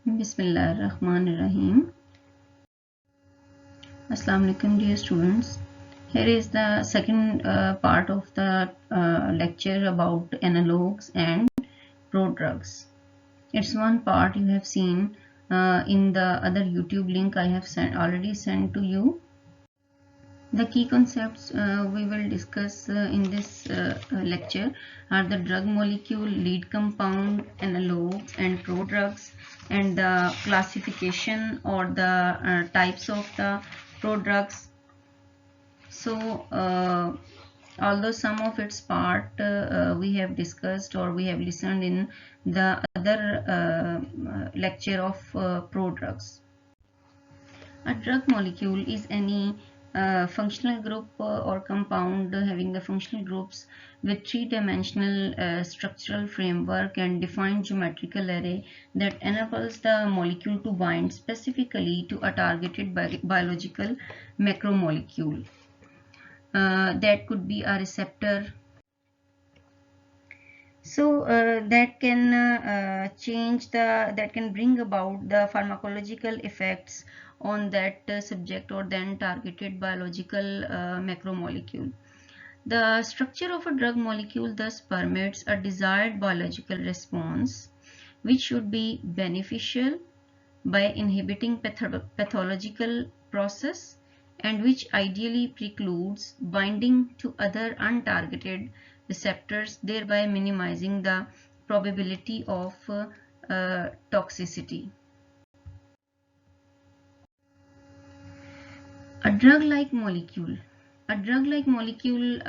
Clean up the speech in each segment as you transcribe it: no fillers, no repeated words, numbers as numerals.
Bismillahirrahmanirrahim. Assalamu alaikum, dear students. Here is the second part of the lecture about analogues and prodrugs. It's one part you have seen in the other YouTube link I have already sent to you. The key concepts we will discuss in this lecture are the drug molecule, lead compound, analogues and prodrugs, and the classification or the types of the prodrugs. So although some of its part we have discussed or we have listened in the other lecture of prodrugs. A drug molecule is any functional group or compound having the functional groups with three-dimensional structural framework and defined geometrical array that enables the molecule to bind specifically to a targeted biological macromolecule. That could be a receptor. So that can bring about the pharmacological effects on that subject or then targeted biological macromolecule. The structure of a drug molecule thus permits a desired biological response, which should be beneficial by inhibiting pathological process and which ideally precludes binding to other untargeted receptors, thereby minimizing the probability of toxicity. A drug-like molecule. A drug-like molecule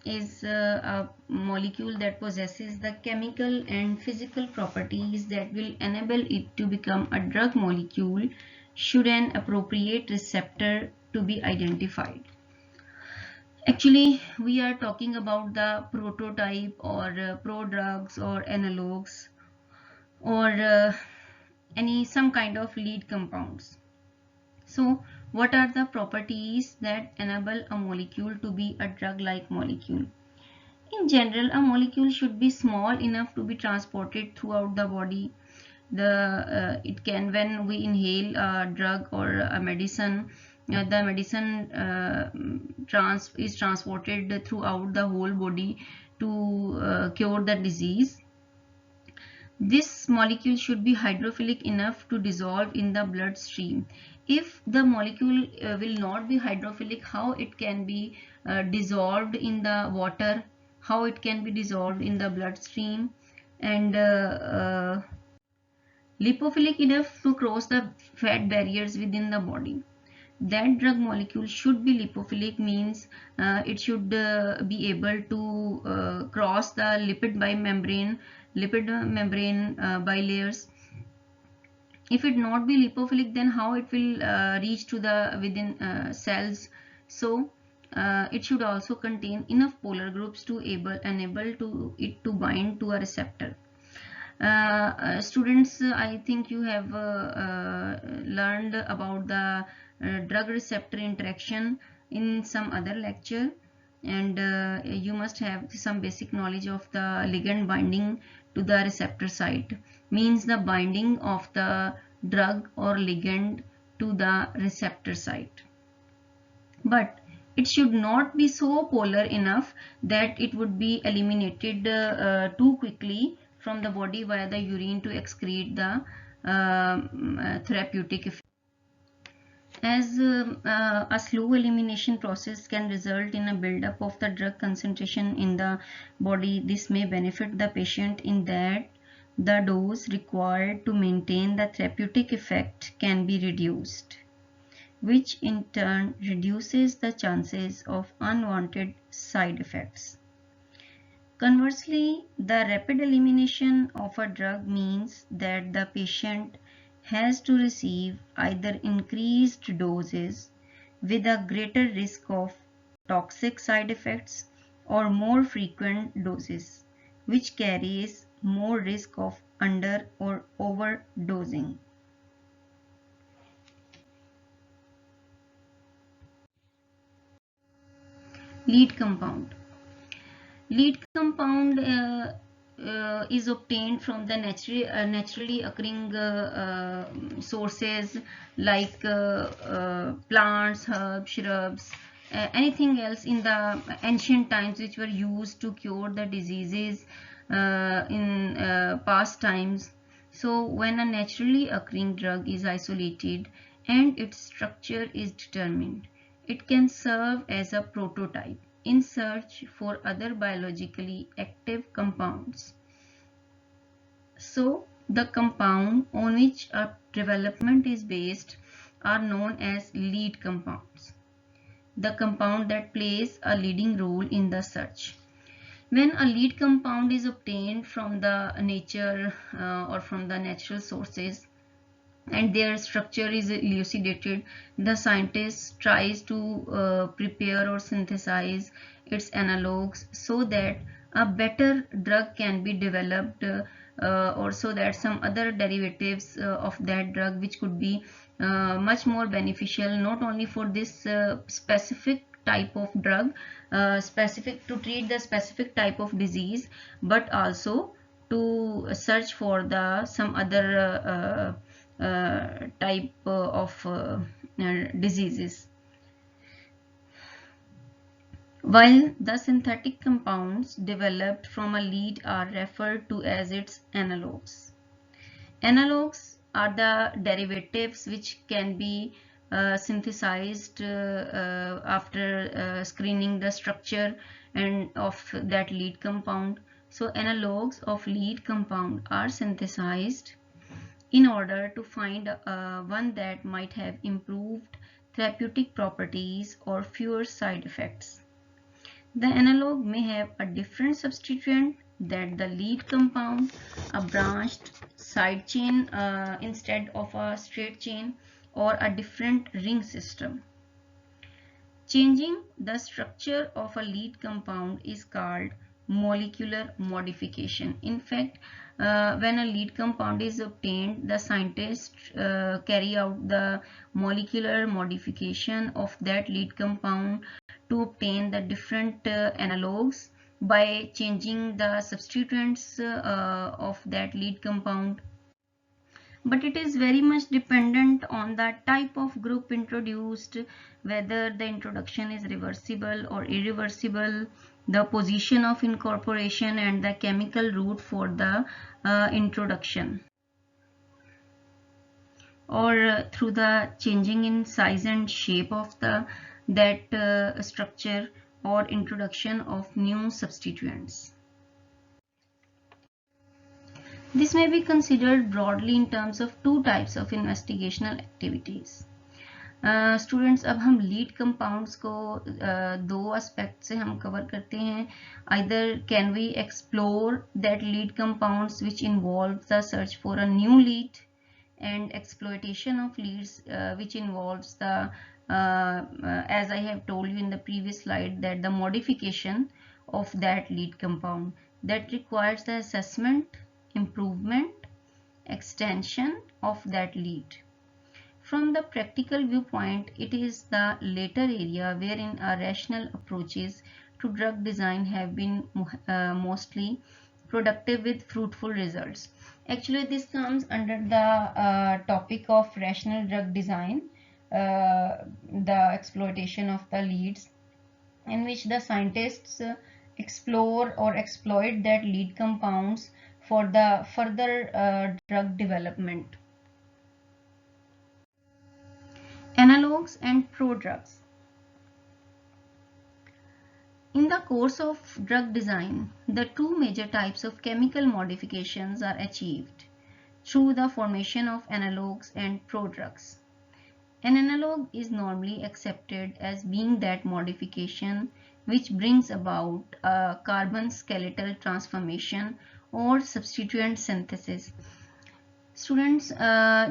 is a molecule that possesses the chemical and physical properties that will enable it to become a drug molecule should an appropriate receptor to be identified. Actually, we are talking about the prototype or prodrugs or analogues or some kind of lead compounds. So what are the properties that enable a molecule to be a drug-like molecule? In general, a molecule should be small enough to be transported throughout the body. It can, when we inhale a drug or a medicine, the medicine is transported throughout the whole body to cure the disease. This molecule should be hydrophilic enough to dissolve in the bloodstream. If the molecule will not be hydrophilic, how it can be dissolved in the water, how it can be dissolved in the bloodstream, and lipophilic enough to cross the fat barriers within the body. That drug molecule should be lipophilic, means it should be able to cross the lipid membrane bilayers. If it not be lipophilic, then how it will reach to the within cells? So it should also contain enough polar groups to enable to it to bind to a receptor. Students, I think you have learned about the drug receptor interaction in some other lecture, and you must have some basic knowledge of the ligand binding to the receptor site, means the binding of the drug or ligand to the receptor site. But it should not be so polar enough that it would be eliminated too quickly from the body via the urine to excrete the therapeutic effect. As a slow elimination process can result in a buildup of the drug concentration in the body, this may benefit the patient in that the dose required to maintain the therapeutic effect can be reduced, which in turn reduces the chances of unwanted side effects. Conversely, the rapid elimination of a drug means that the patient has to receive either increased doses with a greater risk of toxic side effects or more frequent doses, which carries more risk of under or overdosing. Lead compound. Lead compound is obtained from the naturally occurring sources like plants, herbs, shrubs, anything else in the ancient times which were used to cure the diseases in past times. So when a naturally occurring drug is isolated and its structure is determined, it can serve as a prototype in search for other biologically active compounds. So the compound on which a development is based are known as lead compounds, the compound that plays a leading role in the search. When a lead compound is obtained from the nature or from the natural sources and their structure is elucidated, the scientist tries to prepare or synthesize its analogues so that a better drug can be developed, or so that some other derivatives of that drug which could be much more beneficial not only for this specific type of drug, specific to treat the specific type of disease, but also to search for the some other type of diseases. While the synthetic compounds developed from a lead are referred to as its analogues. Analogues are the derivatives which can be synthesized after screening the structure and of that lead compound. So analogues of lead compound are synthesized in order to find one that might have improved therapeutic properties or fewer side effects. The analog may have a different substituent than the lead compound, a branched side chain instead of a straight chain, or a different ring system. Changing the structure of a lead compound is called molecular modification. In fact, when a lead compound is obtained, the scientists carry out the molecular modification of that lead compound to obtain the different analogues by changing the substituents of that lead compound. But it is very much dependent on the type of group introduced, whether the introduction is reversible or irreversible, the position of incorporation and the chemical route for the introduction, or through the changing in size and shape of the that structure or introduction of new substituents. This may be considered broadly in terms of two types of investigational activities. Students अब हम lead compounds को दो aspect से हम cover करते हैं. Either can we explore that lead compounds which involve the search for a new lead and exploitation of leads which involves the as I have told you in the previous slide, that the modification of that lead compound that requires the assessment, improvement, extension of that lead. From the practical viewpoint, it is the later area wherein our rational approaches to drug design have been mostly productive with fruitful results. Actually, this comes under the topic of rational drug design, the exploitation of the leads, in which the scientists explore or exploit that lead compounds for the further drug development. Analogues and prodrugs. In the course of drug design, the two major types of chemical modifications are achieved through the formation of analogues and prodrugs. An analog is normally accepted as being that modification which brings about a carbon skeletal transformation or substituent synthesis. Students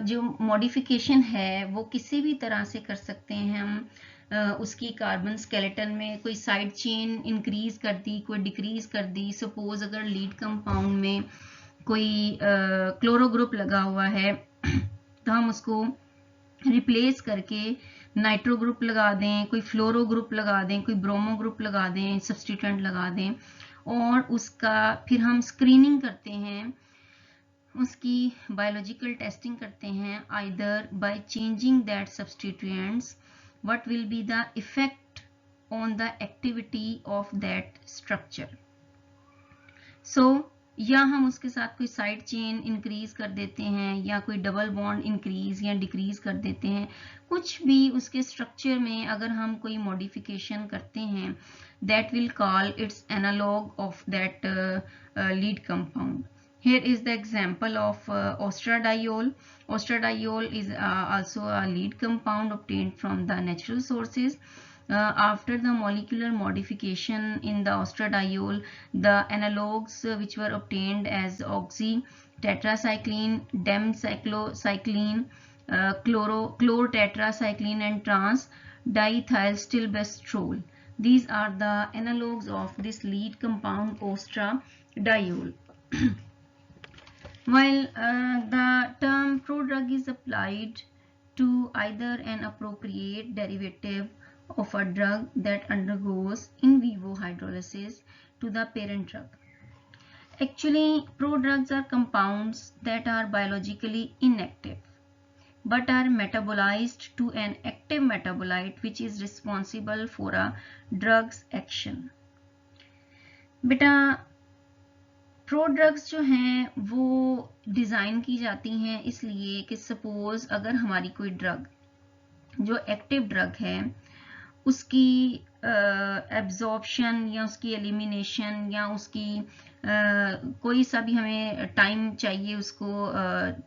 जो modification है वो किसी भी तरह से कर सकते हैं हम. उसकी कार्बन स्केलेटन में कोई साइड चेन इंक्रीज कर दी, कोई डिक्रीज कर दी. सपोज अगर लीड कंपाउंड में कोई क्लोरो ग्रुप लगा हुआ है तो हम उसको रिप्लेस करके नाइट्रो ग्रुप लगा दें, कोई फ्लोरो ग्रुप लगा दें, कोई ब्रोमो ग्रुप लगा दें, सब्सटीट्यूएंट लगा दें, और उसका फिर हम स्क्रीनिंग करते हैं, उसकी बायोलॉजिकल टेस्टिंग करते हैं, either by changing that substituents what will be the effect on the activity of that structure. So या हम उसके साथ कोई साइड चेन इंक्रीज कर देते हैं या कोई डबल बॉन्ड इंक्रीज या डिक्रीज कर देते हैं, कुछ भी उसके स्ट्रक्चर में अगर हम कोई मॉडिफिकेशन करते हैं, that will call its analogue of that lead compound. Here is the example of ostradiol. Ostradiol is also a lead compound obtained from the natural sources. After the molecular modification in the ostradiol, the analogues which were obtained as oxy, tetracycline, demcyclocycline, chlorotetracycline and trans diethylstilbestrol. These are the analogues of this lead compound ostradiol. While the term prodrug is applied to either an appropriate derivative of a drug that undergoes in vivo hydrolysis to the parent drug. Actually, prodrugs are compounds that are biologically inactive but are metabolized to an active metabolite which is responsible for a drug's action. बेटा prodrugs जो हैं वो design की जाती हैं इसलिए कि suppose अगर हमारी कोई ड्रग जो एक्टिव ड्रग है उसकी एब्जॉर्प्शन या उसकी एलिमिनेशन या उसकी कोई सा भी हमें टाइम चाहिए उसको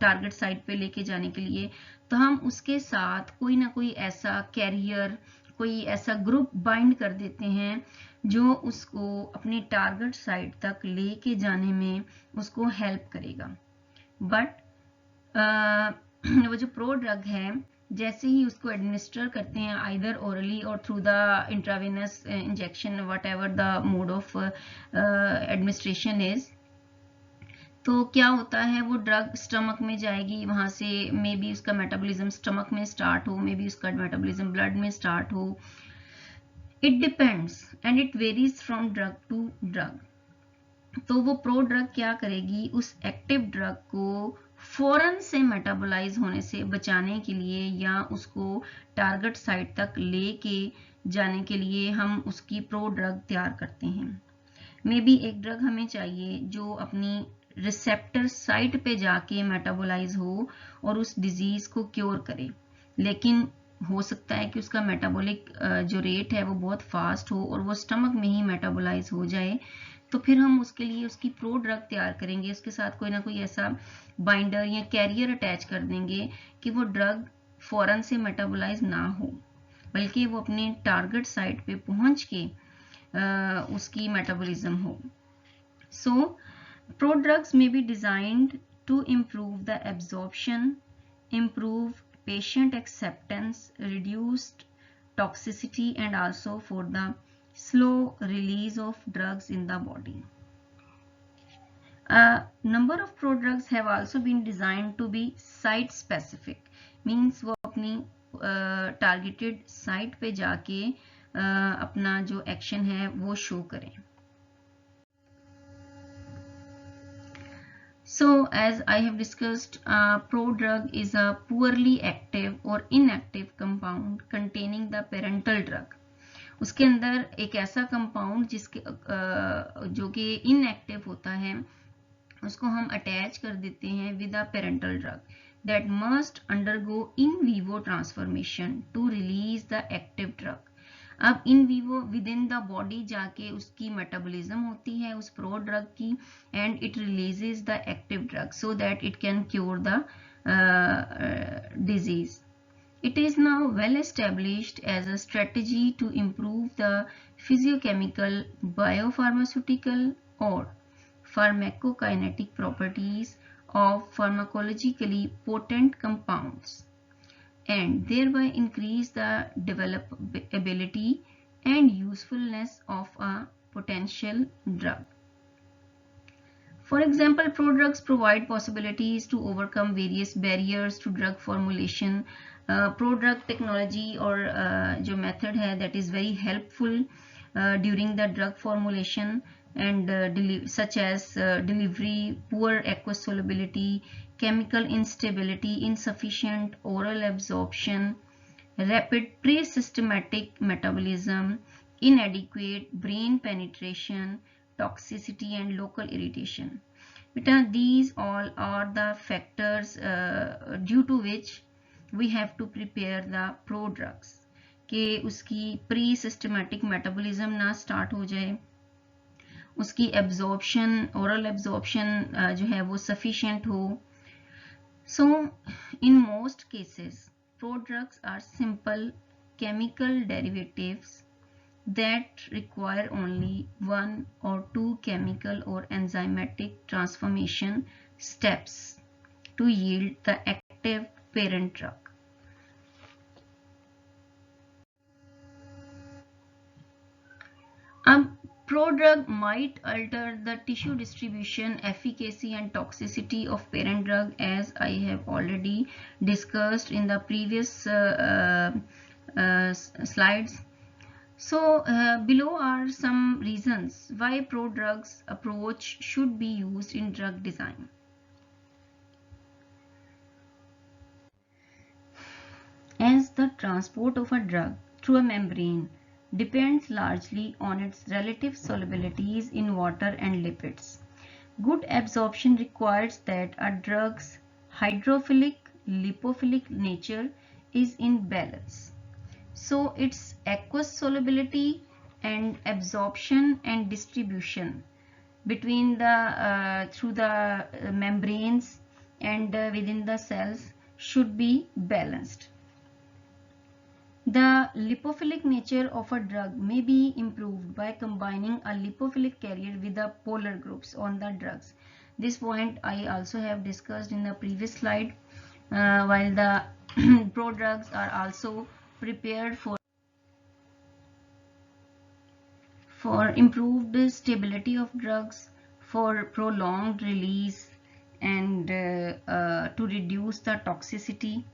टारगेट साइट पे लेके जाने के लिए, तो हम उसके साथ कोई ना कोई ऐसा कैरियर, कोई ऐसा ग्रुप बाइंड कर देते हैं जो उसको अपनी टारगेट साइट तक लेके जाने में उसको हेल्प करेगा. बट वो जो प्रो ड्रग है जैसे ही उसको एडमिनिस्टर करते हैं आइदर ओरली और through the intravenous injection what ever the mode of administration is, तो क्या होता है वो ड्रग स्टमक में जाएगी, वहां से मे बी उसका मेटाबॉलिज्म स्टमक में स्टार्ट हो, मे बी उसका मेटाबॉलिज्म ब्लड में स्टार्ट हो. It depends and it varies from drug to drug. तो वो प्रो ड्रग क्या करेगी, उस एक्टिव ड्रग को फौरन से मेटाबोलाइज होने से बचाने के लिए या उसको टारगेट साइट तक लेके जाने के लिए हम उसकी प्रो ड्रग तैयार करते हैं. मे बी एक ड्रग हमें चाहिए जो अपनी रिसेप्टर साइट पे जाके मेटाबोलाइज हो और उस डिजीज को क्योर करे, लेकिन हो सकता है कि उसका मेटाबॉलिक जो रेट है वो बहुत फास्ट हो और वो स्टमक में ही मेटाबोलाइज हो जाए. तो फिर हम उसके लिए उसकी प्रो ड्रग तैयार करेंगे, उसके साथ कोई ना कोई ऐसा बाइंडर या कैरियर अटैच कर देंगे कि वो ड्रग फौरन से मेटाबोलाइज ना हो बल्कि वो अपने टारगेट साइट पे पहुंच के उसकी मेटाबॉलिज्म हो. So prodrugs may be designed to improve the absorption, improve patient acceptance, reduced toxicity and also for the slow release of drugs in the body. A number of prodrugs have also been designed to be site specific, means वो अपनी targeted site पे जाके अपना जो action है वो show करें. So as I have discussed, prodrug is a poorly active or inactive compound containing the parental drug. उसके अंदर एक ऐसा कंपाउंड जिसके जो कि इनएक्टिव होता है उसको हम अटैच कर देते हैं with a parental drug that must undergo in vivo transformation to release the active drug. अब in vivo within the body जाके उसकी मेटाबॉलिज्म होती है उस प्रो ड्रग की and it releases the active drug so that it can cure the disease. It is now well established as a strategy to improve the physiochemical, biopharmaceutical or pharmacokinetic properties of pharmacologically potent compounds and thereby increase the developability and usefulness of a potential drug. For example, prodrugs provide possibilities to overcome various barriers to drug formulation. Prodrug technology or जो method है that is very helpful during the drug formulation. and such as delivery, poor aqueous solubility, chemical instability, insufficient oral absorption, rapid pre-systematic metabolism, inadequate brain penetration, toxicity and local irritation. These all are the factors due to which we have to prepare the prodrugs कि उसकी pre systematic metabolism ना start हो जाए, उसकी absorption, oral absorption जो है वो sufficient हो. So in most cases prodrugs are simple chemical derivatives that require only one or two chemical or enzymatic transformation steps to yield the active parent drug. A prodrug might alter the tissue distribution, efficacy and toxicity of parent drug, as I have already discussed in the previous slides. So below are some reasons why prodrugs approach should be used in drug design. As the transport of a drug through a membrane depends largely on its relative solubilities in water and lipids, good absorption requires that a drug's hydrophilic lipophilic nature is in balance. So its aqueous solubility and absorption and distribution between the through the membranes and within the cells should be balanced. The lipophilic nature of a drug may be improved by combining a lipophilic carrier with the polar groups on the drugs. This point I also have discussed in the previous slide. While the prodrugs are also prepared for improved stability of drugs, for prolonged release, and to reduce the toxicity.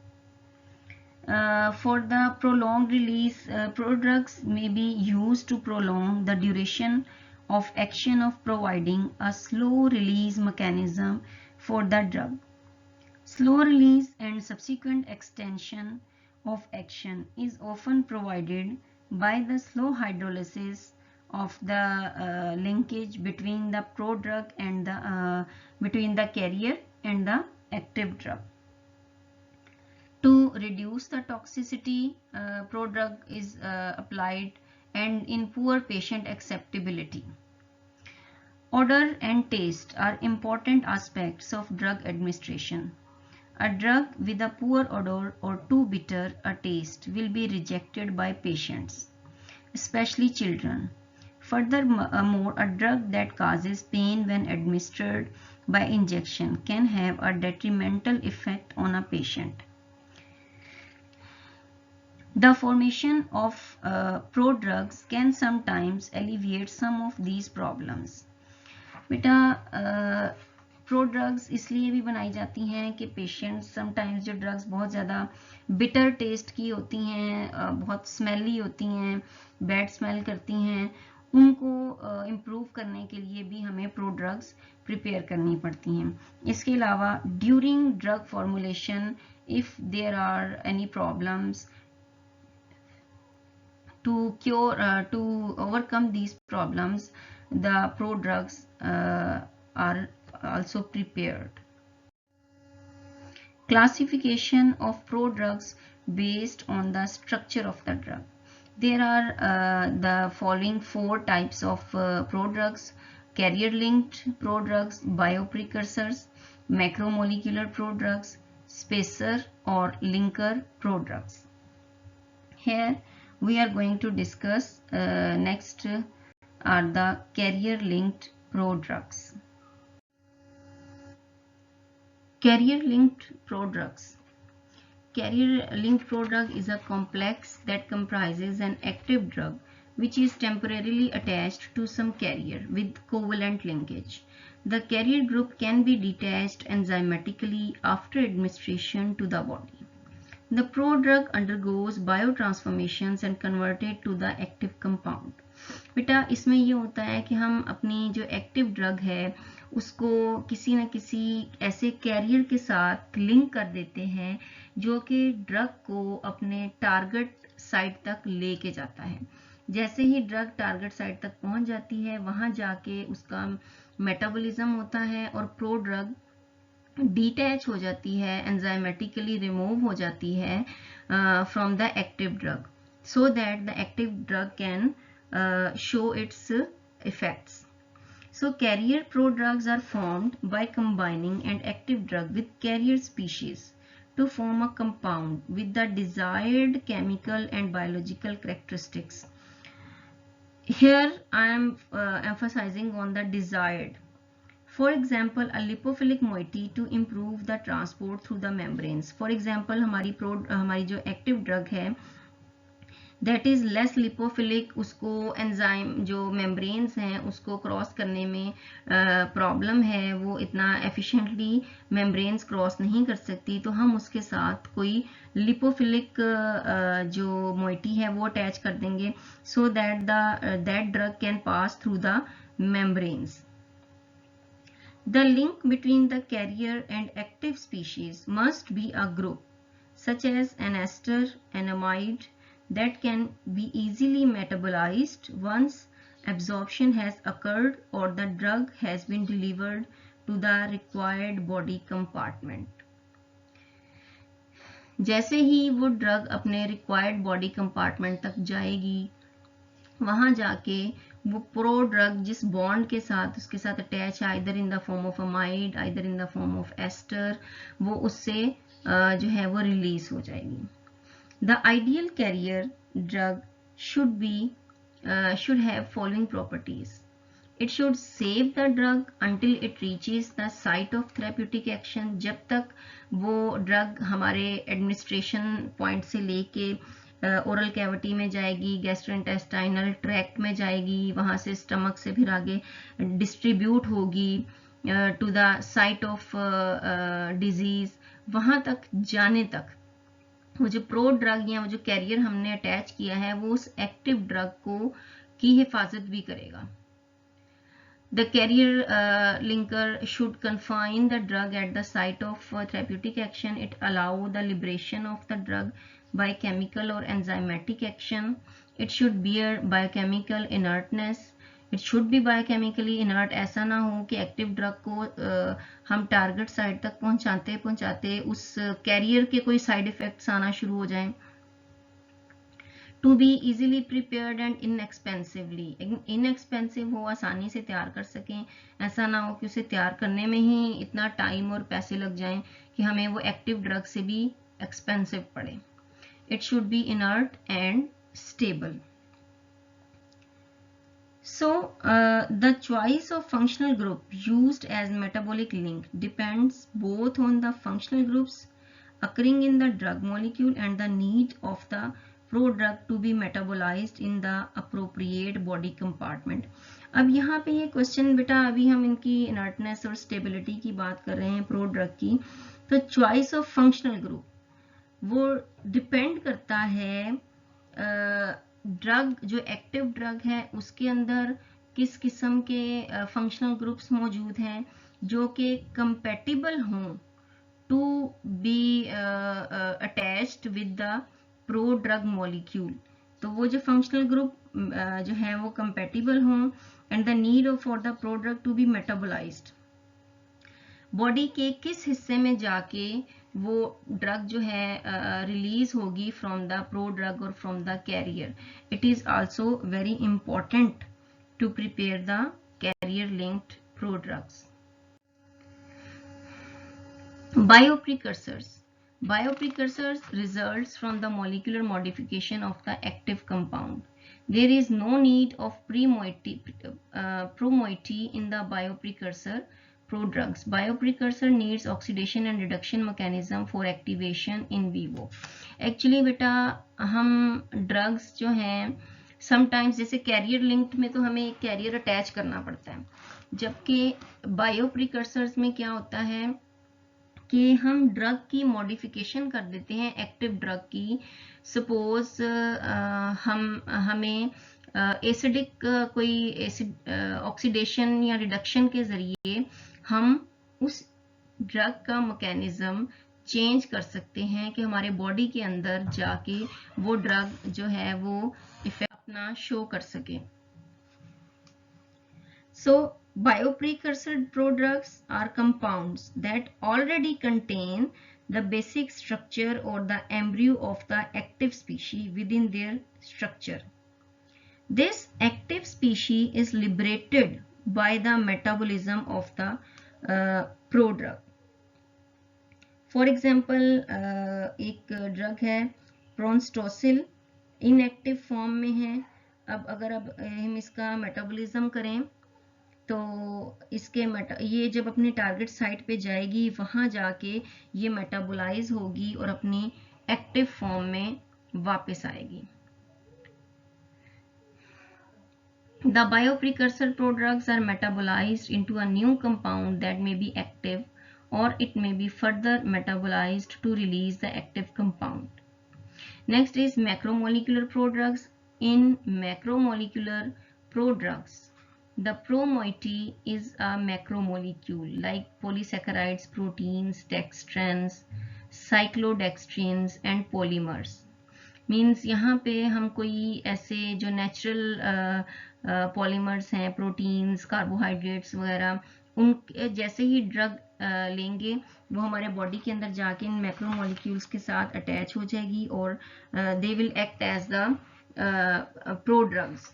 For the prolonged release, prodrugs may be used to prolong the duration of action of providing a slow release mechanism for the drug. Slow release and subsequent extension of action is often provided by the slow hydrolysis of the linkage between the prodrug and the between the carrier and the active drug. To reduce the toxicity, prodrug is applied and in poor patient acceptability. Odor and taste are important aspects of drug administration. A drug with a poor odor or too bitter a taste will be rejected by patients, especially children. Furthermore, a drug that causes pain when administered by injection can have a detrimental effect on a patient. The formation of prodrugs can sometimes alleviate some of these problems. बेटा prodrugs इसलिए भी बनाई जाती हैं कि patients sometimes जो drugs बहुत ज़्यादा बिटर टेस्ट की होती हैं, बहुत स्मेली होती हैं, बैड स्मेल करती हैं, उनको इम्प्रूव करने के लिए भी हमें प्रोड्रग्स प्रिपेयर करनी पड़ती हैं. इसके अलावा during drug formulation if there are any problems, to overcome these problems, the prodrugs are also prepared. Classification of prodrugs based on the structure of the drug. There are the following four types of prodrugs: carrier-linked prodrugs, bioprecursors, macromolecular prodrugs, spacer or linker prodrugs. Here we are going to discuss next are the carrier-linked prodrugs. Carrier-linked prodrugs. Carrier-linked prodrug is a complex that comprises an active drug which is temporarily attached to some carrier with covalent linkage. The carrier group can be detached enzymatically after administration to the body. The prodrug undergoes biotransformations and converted to the active compound. बेटा इसमें ये होता है कि हम अपनी जो active drug है उसको किसी न किसी ऐसे कैरियर के साथ लिंक कर देते हैं जो कि ड्रग को अपने टारगेट साइट तक लेके जाता है। जैसे ही ड्रग टारगेट साइट तक पहुंच जाती है वहां जाके उसका मेटाबॉलिज्म होता है और प्रो ड्रग डिटैच हो जाती है, एंजाइमेटिकली रिमूव हो जाती है from the active drug, so that the active drug can show its effects. So carrier prodrugs are formed by combining an active drug with carrier species to form a compound with the desired chemical and biological characteristics. Here I am emphasizing on the desired. For example, a lipophilic moiety to improve the transport through the membranes. For example, हमारी जो active drug है that is less lipophilic, उसको enzyme जो membranes हैं उसको cross करने में problem है, वो इतना एफिशिएंटली मेम्ब्रेन्स क्रॉस नहीं कर सकती, तो हम उसके साथ कोई लिपोफिलिक जो मोइटी है वो अटैच कर देंगे so that drug can pass through the membranes. The link between the carrier and active species must be a group such as an ester, an amide, that can be easily metabolized once absorption has occurred or the drug has been delivered to the required body compartment. जैसे ही वो drug अपने required body compartment तक जाएगी वहां जाके वो pro drug जिस bond के साथ उसके साथ अटैच है, either in the form of amide, either in the form of ester, वो उससे जो है वो रिलीज हो जाएगी. The ideal carrier drug should have following properties. It should save the drug until it reaches the site of therapeutic action. जब तक वो ड्रग हमारे एडमिनिस्ट्रेशन पॉइंट से लेके ओरल कैविटी में जाएगी, गैस्ट्रोइंटेस्टाइनल ट्रैक्ट में जाएगी, वहां से स्टमक से फिर आगे डिस्ट्रीब्यूट होगी to the site of disease, वहां तक जाने तक वो जो प्रो ड्रग या वो जो कैरियर हमने अटैच किया है वो उस एक्टिव ड्रग को की हिफाजत भी करेगा. The carrier linker should confine the drug at the site of therapeutic action. It allows the liberation of the drug by chemical or enzymatic action. It should bear biochemical inertness. It should be biochemically inert. ऐसा ना हो कि active drug को हम target site तक पहुंचाते पहुंचाते उस कैरियर के कोई साइड इफेक्ट्स आना शुरू हो जाएं. To be easily prepared and inexpensively. Inexpensive हो, आसानी से तैयार कर सकें, ऐसा ना हो कि उसे तैयार करने में ही इतना टाइम और पैसे लग जाएं कि हमें वो एक्टिव ड्रग से भी एक्सपेंसिव पड़े. It should be inert and stable. So the choice of functional group used as metabolic link depends both on the functional groups occurring in the drug molecule and the need of the pro-drug to be metabolized in the appropriate body compartment. अब यहाँ पे ये question बेटा, अभी हम इनकी inertness और stability की बात कर रहे हैं प्रो ड्रग की, तो चॉइस ऑफ फंक्शनल ग्रुप वो डिपेंड करता है ड्रग जो एक्टिव ड्रग है उसके अंदर किस किस्म के फंक्शनल ग्रुप्स मौजूद हैं जो कि कंपैटिबल हों to be attached with the prodrug molecule. तो वो जो फंक्शनल ग्रुप जो है वो कंपैटिबल हों and the need for the prodrug to be metabolised. Body के किस हिस्से में जाके वो ड्रग जो है रिलीज होगी फ्रॉम द प्रो ड्रग और from the carrier. It is also very important to prepare the carrier linked prodrugs. Bioprecursors. Bioprecursors results from the molecular modification of the active compound. There is no need of promoiety in the bioprecursor prodrugs. Bioprecursor needs oxidation and reduction mechanism for activation in vivo. Actually बेटा हम drugs जो हैं sometimes जैसे career linked में तो हमें एक career attach करना पड़ता है, जबकि बायोप्रिकर्सर्स में क्या होता है कि हम ड्रग की मॉडिफिकेशन कर देते हैं एक्टिव ड्रग की. सपोज हमें एसिडिक कोई एसिड ऑक्सीडेशन या रिडक्शन के ज़रिए हम उस ड्रग का मैकेनिज्म चेंज कर सकते हैं कि हमारे बॉडी के अंदर जाके वो ड्रग जो है वो इफेक्ट अपना शो कर सके. So bioprecursor prodrugs are compounds that already contain the basic structure or the embryo of the active species within their structure. This active species is liberated by the metabolism of the prodrug. For example, एक drug है प्रोन्स्टोसिल, inactive form में है. अब अगर हम इसका metabolism करें तो इसके ये जब अपनी टारगेट साइट पे जाएगी वहां जाके ये मेटाबोलाइज होगी और अपनी एक्टिव फॉर्म में वापस आएगी. The bioprecursor prodrugs are metabolized into a new compound that may be active or it may be further metabolized to release the active compound. Next is macromolecular prodrugs. In macromolecular prodrugs, the pro-moiety is a macromolecule like polysaccharides, proteins, dextrans, cyclodextrins and polymers. Means यहाँ पे हम कोई ऐसे जो natural polymers हैं, proteins, carbohydrates वगैरह, उन जैसे ही ड्रग लेंगे वो हमारे बॉडी के अंदर जाके इन मैक्रोमोलिक्यूल्स के साथ अटैच हो जाएगी और they will act as the prodrugs.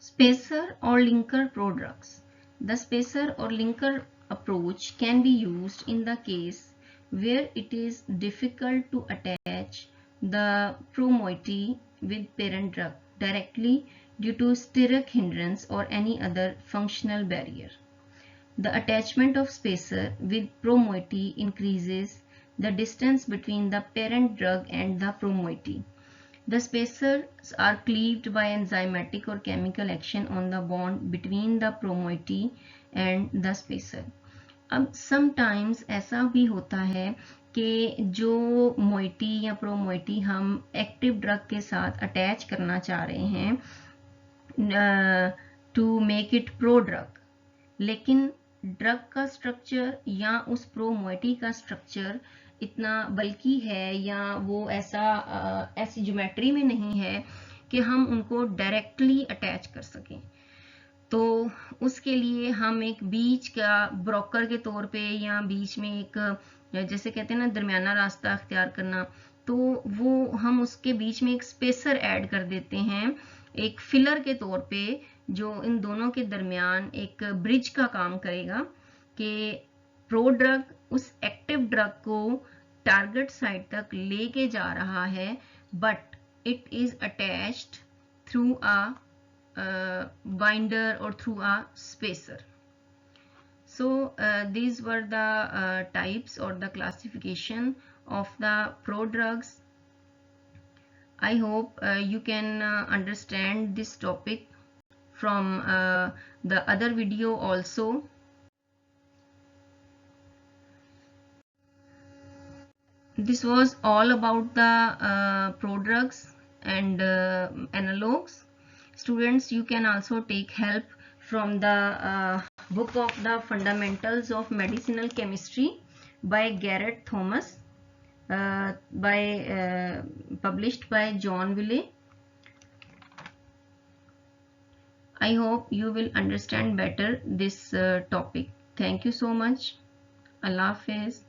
Spacer or linker prodrugs. The spacer or linker approach can be used in the case where it is difficult to attach the pro-moiety with parent drug directly due to steric hindrance or any other functional barrier. The attachment of spacer with pro-moiety increases the distance between the parent drug and the pro-moiety. The spacers are cleaved by enzymatic or chemical action on the bond between the pro-moiety and the spacer. अब sometimes ऐसा भी होता है कि जो moiety या pro-moiety हम active drug के साथ अटैच करना चाह रहे हैं to make it prodrug, लेकिन ड्रग का स्ट्रक्चर या उस प्रो-मोइटी का स्ट्रक्चर इतना बल्कि है या वो ऐसी ज्योमेट्री में नहीं है कि हम उनको डायरेक्टली अटैच कर सकें. तो उसके लिए हम एक बीच का ब्रोकर के तौर पे या बीच में एक जैसे कहते हैं ना दरमियाना रास्ता अख्तियार करना, तो वो हम उसके बीच में एक स्पेसर ऐड कर देते हैं एक फिलर के तौर पे जो इन दोनों के दरमियान एक ब्रिज का काम करेगा कि प्रो ड्रग उस एक्टिव ड्रग को टारगेट साइट तक लेके जा रहा है but it is attached through a binder or through a spacer. So these were the types or the classification of the prodrugs. I hope you can understand this topic from the other video also. This was all about the prodrugs and analogues. Students, you can also take help from the book of the Fundamentals of Medicinal Chemistry by Garrett Thomas, published by John Wiley. I hope you will understand better this topic. Thank you so much. Allah Hafiz.